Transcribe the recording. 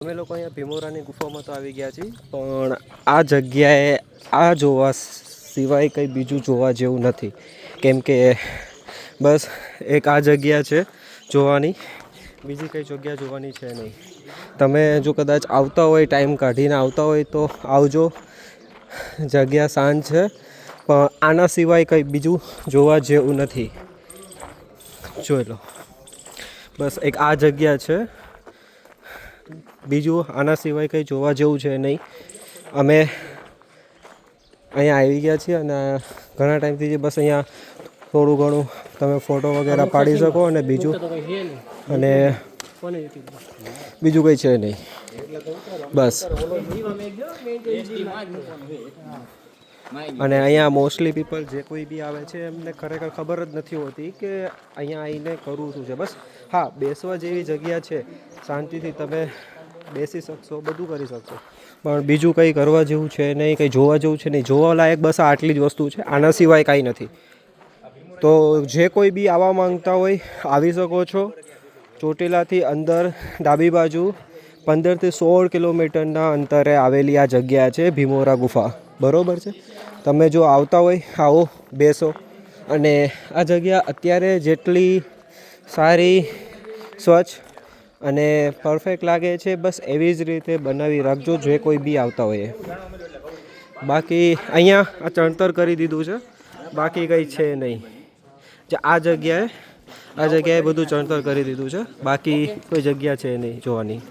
અમે લોકો અહીંયા ભીમોરાની ગુફામાં તો આવી ગયા છીએ, પણ આ જગ્યાએ આ જોવા સિવાય કંઈ બીજું જોવા જેવું નથી. કેમ કે બસ એક આ જગ્યા છે જોવાની, બીજી કંઈ જગ્યા જોવાની છે નહીં. તમે જો કદાચ આવતા હોય, ટાઈમ કાઢીને આવતા હોય તો આવજો. જગ્યા શાંત છે, પણ આના સિવાય કંઈ બીજું જોવા જેવું નથી. જોઈ લો, બસ એક આ જગ્યા છે, બીજું આના સિવાય કંઈ જોવા જેવું છે નહીં. અમે અહીંયા આવી ગયા છીએ અને ઘણા ટાઈમથી બસ અહીંયા થોડું ઘણું તમે ફોટો વગેરે પાડી શકો અને બીજું કંઈ છે નહીં. બસ અને અહીંયા મોસ્ટલી પીપલ જે કોઈ બી આવે છે એમને ખરેખર ખબર જ નથી હોતી કે અહીંયા આવીને કરવું શું છે. બસ હા, બેસવા જેવી જગ્યા છે, શાંતિથી તમે બેસી શકશો, બધું કરી શકશો, પણ બીજું કંઈ કરવા જેવું છે નહીં, કંઈ જોવા જેવું છે નહીં. જોવા લાયક બસ આટલી જ વસ્તુ છે, આના સિવાય કાંઈ નથી. તો જે કોઈ બી આવવા માંગતા હોય આવી શકો છો. ચોટીલાથી અંદર ડાબી બાજુ 15થી 16 કિલોમીટરના અંતરે આવેલી આ જગ્યા છે ભીમોરા ગુફા, બરાબર છે. તમે જો આવતા હોય આવો, બેસો. અને આ જગ્યા અત્યારે જેટલી સારી, સ્વચ્છ અને પરફેક્ટ લાગે છે, બસ એવી જ રીતે બનાવી રાખજો જે કોઈ બી આવતા હોય. બાકી અહીંયા આ ચણતર કરી દીધું છે, બાકી કંઈ છે નહીં. આ જગ્યાએ બધું ચણતર કરી દીધું છે, બાકી કોઈ જગ્યા છે નહીં જોવાની.